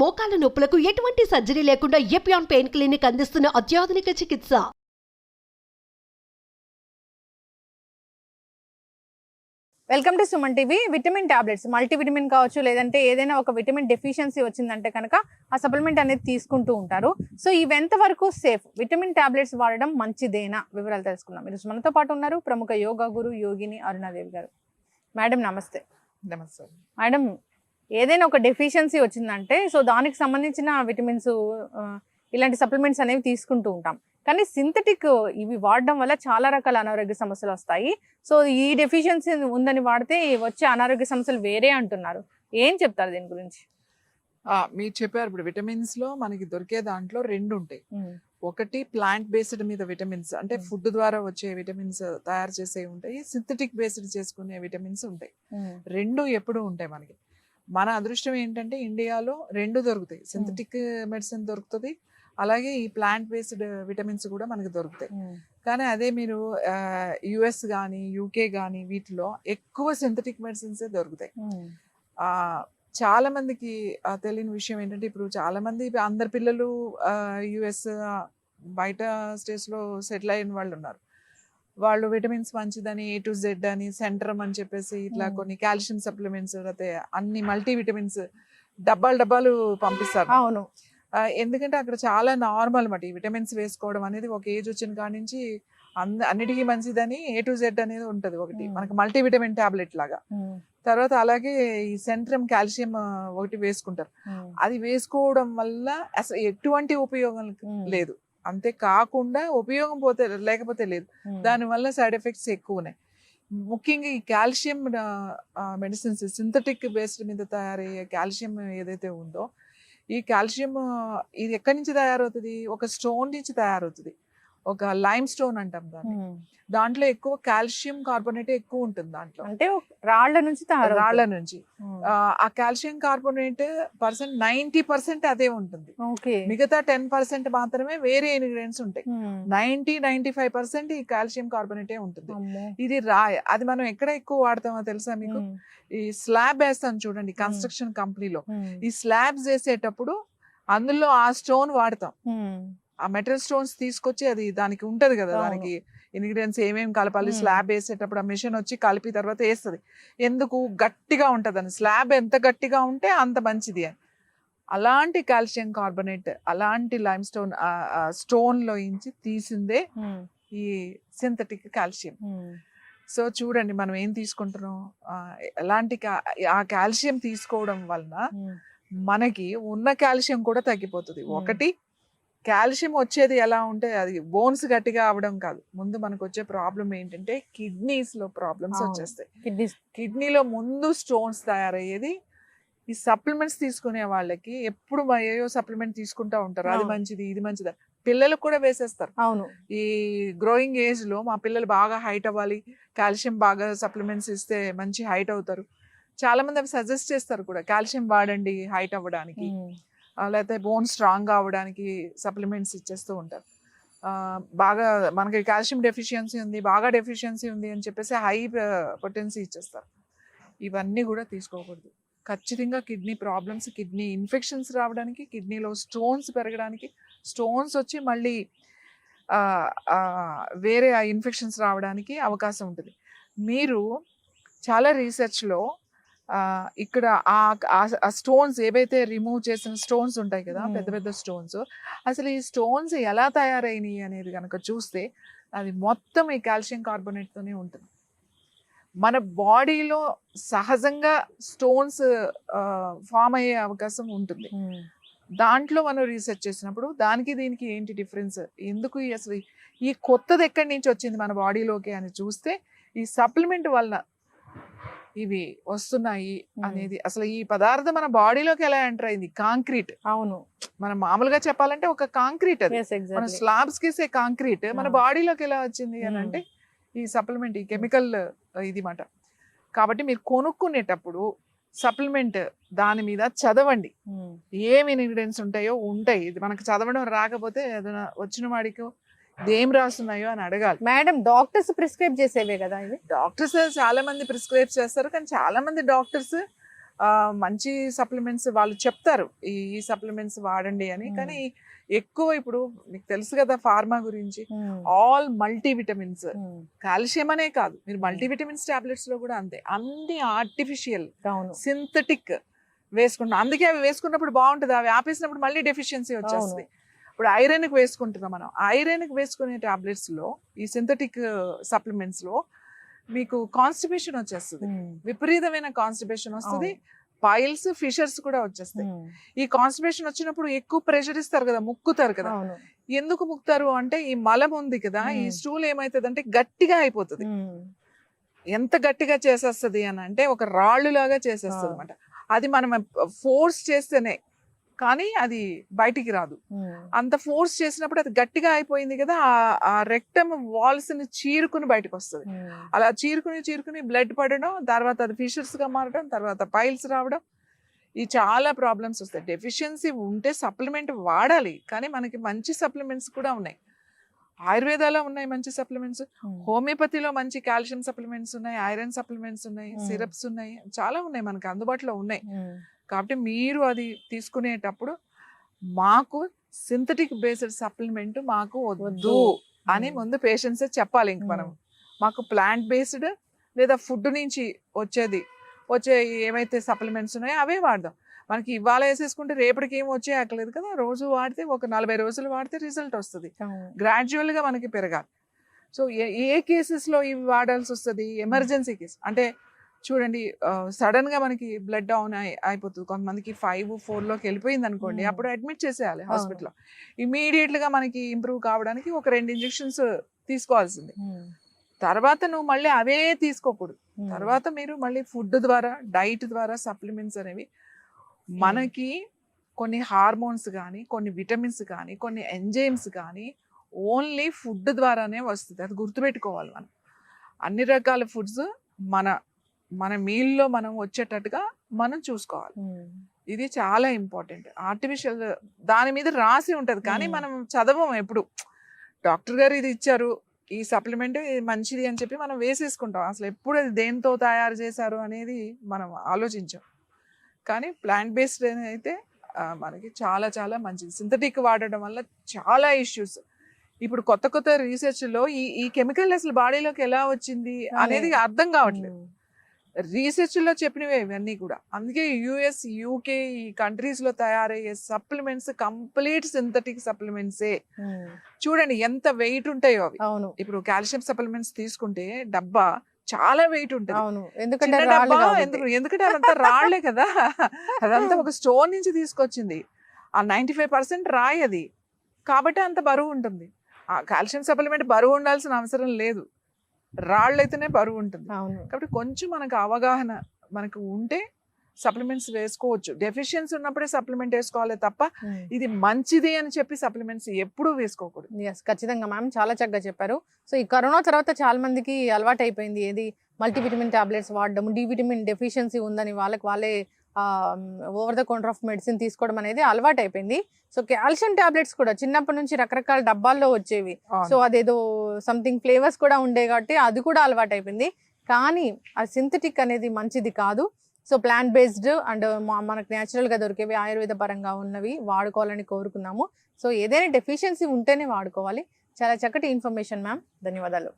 మోకాల నొప్పులకు ఎటువంటి సర్జరీ లేకుండా ఎపియాన్ పెయిన్ క్లినిక్ అందిస్తున్న అత్యాధునిక చికిత్స. Welcome to Suman TV. Vitamin tablets, multivitamin కావచ్చు, లేదంటే ఏదైనా ఒక విటమిన్ డెఫిషియన్సీ వచ్చిందంటే కనుక ఆ సప్లిమెంట్ అనేది తీసుకుంటూ ఉంటారు. సో ఇవి ఎంతవరకు సేఫ్? విటమిన్ టాబ్లెట్స్ వాడడం మంచిదేనా? వివరాలు తెలుసుకుందాం. మీరు మనతో పాటు ఉన్నారు ప్రముఖ యోగా గురు యోగిని అరుణాదేవి గారు. మేడం నమస్తే. నమస్తే మేడం, ఏదైనా ఒక డెఫిషియన్సీ వచ్చిందంటే సో దానికి సంబంధించిన విటమిన్స్ ఇలాంటి సప్లిమెంట్స్ అనేవి తీసుకుంటూ ఉంటాం. కానీ సింథటిక్ ఇవి వాడడం వల్ల చాలా రకాల అనారోగ్య సమస్యలు వస్తాయి. సో ఈ డెఫిషియన్సీ ఉందని వాడితే వచ్చే అనారోగ్య సమస్యలు వేరే అంటున్నారు. ఏం చెప్తారు దీని గురించి? మీరు చెప్పారు, ఇప్పుడు విటమిన్స్ లో మనకి దొరికే దాంట్లో రెండు ఉంటాయి. ఒకటి ప్లాంట్ బేస్డ్ మీద విటమిన్స్, అంటే ఫుడ్ ద్వారా వచ్చే విటమిన్స్ తయారు చేసే ఉంటాయి. సింథటిక్ బేస్డ్ చేసుకునే విటమిన్స్ ఉంటాయి. రెండు ఎప్పుడు ఉంటాయి మనకి. మన అదృష్టం ఏంటంటే ఇండియాలో రెండు దొరుకుతాయి. సింథటిక్ మెడిసిన్ దొరుకుతుంది, అలాగే ఈ ప్లాంట్ బేస్డ్ విటమిన్స్ కూడా మనకి దొరుకుతాయి. కానీ అదే మీరు యుఎస్ కానీ యూకే కానీ వీటిలో ఎక్కువ సింథటిక్ మెడిసిన్సే దొరుకుతాయి. చాలా మందికి తెలియని విషయం ఏంటంటే, ఇప్పుడు చాలా మంది అందరి పిల్లలు యుఎస్ బయట స్టేట్స్ లో సెటిల్ అయిన వాళ్ళు ఉన్నారు. వాళ్ళు విటమిన్స్ మంచిదని A to Z అని సెంట్రమ్ అని చెప్పేసి ఇట్లా కొన్ని కాల్షియం సప్లిమెంట్స్ అయితే అన్ని మల్టీ విటమిన్స్ డబ్బాలు పంపిస్తారు. అవును, ఎందుకంటే అక్కడ చాలా నార్మల్ మాట ఈ విటమిన్స్ వేసుకోవడం అనేది. ఒక ఏజ్ వచ్చిన కాడి నుంచి అన్నిటికీ మంచిదని A to Z అనేది ఉంటది ఒకటి, మనకి మల్టీ విటమిన్ టాబ్లెట్ లాగా. తర్వాత అలాగే ఈ సెంట్రమ్ కాల్షియం ఒకటి వేసుకుంటారు. అది వేసుకోవడం వల్ల అసలు ఎటువంటి ఉపయోగం లేదు. అంతే కాకుండా ఉపయోగం లేకపోతే లేదు, దానివల్ల సైడ్ ఎఫెక్ట్స్ ఎక్కువ ఉన్నాయి. ముఖ్యంగా ఈ కాల్షియం మెడిసిన్స్, సింథటిక్ బేస్డ్ మీద తయారయ్యే కాల్షియం ఏదైతే ఉందో, ఈ కాల్షియం ఇది ఎక్కడి నుంచి తయారవుతుంది? ఒక స్టోన్ నుంచి తయారవుతుంది. ఒక లైమ్ స్టోన్ అంటాం దాన్ని. దాంట్లో ఎక్కువ కాల్షియం కార్బోనేట్ ఎక్కువ ఉంటుంది. దాంట్లో అంటే రాళ్ల నుంచి ఆ కాల్షియం కార్బోనేట్ 90% అదే ఉంటుంది. మిగతా 10% మాత్రమే వేరే ఇంగ్రీడియంట్స్ ఉంటాయి. 95% ఈ కాల్షియం కార్బోనేటే ఉంటుంది. ఇది అది మనం ఎక్కడ ఎక్కువ వాడతామో తెలుసా మీకు? ఈ స్లాబ్ వేస్తాం చూడండి కన్స్ట్రక్షన్ కంపెనీలో. ఈ స్లాబ్స్ వేసేటప్పుడు అందులో ఆ స్టోన్ వాడతాం. ఆ మెటల్ స్టోన్స్ తీసుకొచ్చి అది దానికి ఉంటది కదా, దానికి ఇంగ్రీడియంట్స్ ఏమేమి కలపాలి, స్లాబ్ వేసేటప్పుడు ఆ మిషన్ వచ్చి కలిపి తర్వాత వేస్తుంది. ఎందుకు? గట్టిగా ఉంటుంది అని. స్లాబ్ ఎంత గట్టిగా ఉంటే అంత మంచిది అని. అలాంటి కాల్షియం కార్బోనేట్, అలాంటి లైమ్ స్టోన్ లో ఇంచి తీసిందే ఈ సింథటిక్ కాల్షియం. సో చూడండి మనం ఏం తీసుకుంటున్నాం. ఎలాంటి ఆ కాల్షియం తీసుకోవడం వలన మనకి ఉన్న కాల్షియం కూడా తగ్గిపోతుంది. ఒకటి, కాల్షియం వచ్చేది ఎలా ఉంటే అది బోన్స్ గట్టిగా అవడం కాదు. ముందు మనకు వచ్చే ప్రాబ్లం ఏంటంటే కిడ్నీస్ లో ప్రాబ్లమ్స్ వచ్చేస్తాయి. కిడ్నీలో ముందు స్టోన్స్ తయారయ్యేది ఈ సప్లిమెంట్స్ తీసుకునే వాళ్ళకి. ఎప్పుడు ఏయో సప్లిమెంట్ తీసుకుంటా ఉంటారు, అది మంచిది ఇది మంచిది. పిల్లలకు కూడా వేసేస్తారు. అవును, ఈ గ్రోయింగ్ ఏజ్ లో మా పిల్లలు బాగా హైట్ అవ్వాలి, కాల్షియం బాగా సప్లిమెంట్స్ ఇస్తే మంచి హైట్ అవుతారు. చాలా మంది అవి సజెస్ట్ చేస్తారు కూడా, కాల్షియం వాడండి హైట్ అవ్వడానికి, లేకపోతే బోన్ స్ట్రాంగ్ గా అవ్వడానికి సప్లిమెంట్స్ ఇచ్చేస్తూ ఉంటారు. బాగా మనకి కాల్షియం డెఫిషియన్సీ ఉంది, బాగా డెఫిషియన్సీ ఉంది అని చెప్పేసి హై పొటెన్సీ ఇచ్చేస్తారు. ఇవన్నీ కూడా తీసుకోకూడదు. ఖచ్చితంగా కిడ్నీ ప్రాబ్లమ్స్, కిడ్నీ ఇన్ఫెక్షన్స్ రావడానికి, కిడ్నీలో స్టోన్స్ పెరగడానికి, స్టోన్స్ వచ్చి మళ్ళీ వేరే ఆ ఇన్ఫెక్షన్స్ రావడానికి అవకాశం ఉంటుంది. మీరు చాలా రీసెర్చ్లో ఇక్కడ ఆ స్టోన్స్ ఏవైతే రిమూవ్ చేసిన స్టోన్స్ ఉంటాయి కదా, పెద్ద పెద్ద స్టోన్స్, అసలు ఈ స్టోన్స్ ఎలా తయారైనవి అనేది కనుక చూస్తే అది మొత్తం ఈ కాల్షియం కార్బోనేట్తోనే ఉంటుంది. మన బాడీలో సహజంగా స్టోన్స్ ఫామ్ అయ్యే అవకాశం ఉంటుంది. దాంట్లో మనం రీసెర్చ్ చేసినప్పుడు దానికి దీనికి ఏంటి డిఫరెన్స్, ఎందుకు అసలు ఈ కొత్తది ఎక్కడి నుంచి వచ్చింది మన బాడీలోకి అని చూస్తే ఈ సప్లిమెంట్ వలన ఇవి వస్తున్నాయి అనేది. అసలు ఈ పదార్థం మన బాడీలోకి ఎలా ఎంటర్ అయింది? కాంక్రీట్. అవును, మనం మామూలుగా చెప్పాలంటే ఒక కాంక్రీట్, అది మన స్లాబ్స్ కి కాంక్రీట్ మన బాడీలోకి ఎలా వచ్చింది అని అంటే ఈ సప్లిమెంట్, ఈ కెమికల్ ఇది మాట. కాబట్టి మీరు కొనుక్కునేటప్పుడు సప్లిమెంట్ దాని మీద చదవండి ఏమి ఇంగ్రీడియంట్స్ ఉంటాయి. ఇది మనకు చదవడం రాకపోతే ఏదైనా వచ్చిన వాడికి ఏం రాస్తున్నాయో అని అడగాలి. మేడం, డాక్టర్స్ ప్రిస్క్రైబ్ చేసేవే కదా ఇవి? డాక్టర్స్ చాలా మంది ప్రిస్క్రైబ్ చేస్తారు, కానీ చాలా మంది డాక్టర్స్ మంచి సప్లిమెంట్స్ వాళ్ళు చెప్తారు, ఈ సప్లిమెంట్స్ వాడండి అని. కానీ ఎక్కువ ఇప్పుడు మీకు తెలుసు కదా ఫార్మా గురించి, ఆల్ మల్టీవిటమిన్స్, కాల్షియం అనే కాదు, మీరు మల్టీవిటమిన్స్ టాబ్లెట్స్ లో కూడా అంతే, అన్ని ఆర్టిఫిషియల్ సింథటిక్ వేసుకుంటాం. అందుకే అవి వేసుకున్నప్పుడు బాగుంటుంది, అవి ఆపేసినప్పుడు మళ్ళీ డెఫిషియన్సీ వచ్చేస్తుంది. ఇప్పుడు ఐరన్కి వేసుకుంటున్నాం మనం, ఐరన్కి వేసుకునే టాబ్లెట్స్ లో ఈ సింథటిక్ సప్లిమెంట్స్ లో మీకు కాన్స్టిపేషన్ వచ్చేస్తుంది, విపరీతమైన కాన్స్టిపేషన్ వస్తుంది, పైల్స్ ఫిషర్స్ కూడా వచ్చేస్తాయి. ఈ కాన్స్టిపేషన్ వచ్చినప్పుడు ఎక్కువ ప్రెషర్ ఇస్తారు కదా, ముక్కుతారు కదా. ఎందుకు ముక్కుతారు అంటే ఈ మలం ఉంది కదా, ఈ స్టూల్ ఏమైతుంది అంటే గట్టిగా అయిపోతుంది. ఎంత గట్టిగా చేసేస్తుంది అని అంటే ఒక రాళ్ళు లాగా చేసేస్తుంది అనమాట. అది మనం ఫోర్స్ చేస్తేనే కానీ అది బయటికి రాదు. అంత ఫోర్స్ చేసినప్పుడు అది గట్టిగా అయిపోయింది కదా, ఆ రెక్టమ్ వాల్స్ ని చీరుకుని బయటకు వస్తుంది. అలా చీరుకుని బ్లడ్ పడడం, తర్వాత అది ఫిషర్స్ గా మారడం, తర్వాత పైల్స్ రావడం, ఈ చాలా ప్రాబ్లమ్స్ వస్తాయి. డెఫిషియన్సీ ఉంటే సప్లిమెంట్ వాడాలి, కానీ మనకి మంచి సప్లిమెంట్స్ కూడా ఉన్నాయి. ఆయుర్వేదాలో ఉన్నాయి మంచి సప్లిమెంట్స్, హోమియోపతిలో మంచి కాల్షియం సప్లిమెంట్స్ ఉన్నాయి, ఐరన్ సప్లిమెంట్స్ ఉన్నాయి, సిరప్స్ ఉన్నాయి, చాలా ఉన్నాయి మనకి అందుబాటులో ఉన్నాయి. కాబట్టి మీరు అది తీసుకునేటప్పుడు మాకు సింథటిక్ బేస్డ్ సప్లిమెంట్ మాకు వద్దు అని ముందు పేషెంట్స్ చెప్పాలి. ఇంక మనం మాకు ప్లాంట్ బేస్డ్ లేదా ఫుడ్ నుంచి వచ్చే ఏమైతే సప్లిమెంట్స్ ఉన్నాయో అవే వాడదాం. మనకి ఇవాళ వేసేసుకుంటే రేపటికి ఏం వచ్చే అక్కలేదు కదా, రోజు వాడితే ఒక 40 రోజులు వాడితే రిజల్ట్ వస్తుంది. గ్రాడ్యువల్గా మనకి పెరగాలి. సో ఏ కేసెస్లో ఇవి వాడాల్సి వస్తుంది? ఎమర్జెన్సీ కేసు అంటే చూడండి, సడన్ గా మనకి బ్లడ్ డౌన్ అయిపోతుంది, కొంతమందికి 5-4లోకి వెళ్ళిపోయింది అనుకోండి, అప్పుడు అడ్మిట్ చేసేయాలి హాస్పిటల్లో. ఇమీడియట్ గా మనకి ఇంప్రూవ్ కావడానికి ఒక 2 ఇంజెక్షన్స్ తీసుకోవాల్సింది. తర్వాత నువ్వు మళ్ళీ అవే తీసుకోకూడదు. తర్వాత మీరు మళ్ళీ ఫుడ్ ద్వారా, డైట్ ద్వారా సప్లిమెంట్స్ అనేవి మనకి కొన్ని హార్మోన్స్ కానీ, కొన్ని విటమిన్స్ కానీ, కొన్ని ఎంజైమ్స్ కానీ ఓన్లీ ఫుడ్ ద్వారానే వస్తుంది. అది గుర్తుపెట్టుకోవాలి. మనం అన్ని రకాల ఫుడ్స్ మన మీల్లో మనం వచ్చేటట్టుగా మనం చూసుకోవాలి. ఇది చాలా ఇంపార్టెంట్. ఆర్టిఫిషియల్ దాని మీద రాసి ఉంటది కానీ మనం చదవం. ఎప్పుడు డాక్టర్ గారు ఇది ఇచ్చారు, ఈ సప్లిమెంట్ మంచిది అని చెప్పి మనం వేసేసుకుంటాం. అసలు ఎప్పుడు అది దేంతో తయారు చేశారు అనేది మనం ఆలోచించాం. కానీ ప్లాంట్ బేస్డ్ అయితే మనకి చాలా చాలా మంచిది. సింథటిక్ వాడడం వల్ల చాలా ఇష్యూస్. ఇప్పుడు కొత్త రీసెర్చ్లో ఈ కెమికల్ అసలు బాడీలోకి ఎలా వచ్చింది అనేది అర్థం కావట్లేదు. రీసెర్చ్లో చెప్పినవే ఇవన్నీ కూడా. అందుకే US, UK ఈ కంట్రీస్లో తయారయ్యే సప్లిమెంట్స్ కంప్లీట్ సింథటిక్ సప్లిమెంట్సే. చూడండి ఎంత వెయిట్ ఉంటాయో అవి. ఇప్పుడు కాల్షియం సప్లిమెంట్స్ తీసుకుంటే డబ్బా చాలా వెయిట్ ఉంటుంది. ఎందుకంటే అదంతా రాళ్లే కదా, అదంతా ఒక స్టోన్ నుంచి తీసుకొచ్చింది. ఆ 95% రాయి అది, కాబట్టి అంత బరువు ఉంటుంది. ఆ కాల్షియం సప్లిమెంట్ బరువు ఉండాల్సిన అవసరం లేదు, రాళ్ళైతేనే బరువు ఉంటుంది. కాబట్టి కొంచెం మనకు అవగాహన మనకు ఉంటే సప్లిమెంట్స్ వేసుకోవచ్చు. డెఫిషియన్సీ ఉన్నప్పుడే సప్లిమెంట్ వేసుకోవాలి తప్ప ఇది మంచిది అని చెప్పి సప్లిమెంట్స్ ఎప్పుడూ వేసుకోకూడదు. ఖచ్చితంగా మ్యామ్, చాలా చక్కగా చెప్పారు. సో ఈ కరోనా తర్వాత చాలా మందికి అలవాటు అయిపోయింది ఏది మల్టీవిటమిన్ టాబ్లెట్స్ వాడడం, డి విటమిన్ డెఫిషియన్సీ ఉందని వాళ్ళే over the counter of medicine తీసుకోవడం అనేది అలవాటు అయిపోయింది. సో కాల్షియం టాబ్లెట్స్ కూడా చిన్నప్పటి నుంచి రకరకాల డబ్బాల్లో వచ్చేవి. సో అదేదో సంథింగ్ ఫ్లేవర్స్ కూడా ఉండే కాబట్టి అది కూడా అలవాటు అయిపోయింది. కానీ ఆ సింథటిక్ అనేది మంచిది కాదు. సో ప్లాంట్ బేస్డ్ అండ్ మనకు న్యాచురల్గా దొరికేవి ఆయుర్వేద పరంగా ఉన్నవి వాడుకోవాలని కోరుకున్నాము. సో ఏదైనా డెఫిషియన్సీ ఉంటేనే వాడుకోవాలి. చాలా చక్కటి ఇన్ఫర్మేషన్ మ్యామ్, ధన్యవాదాలు.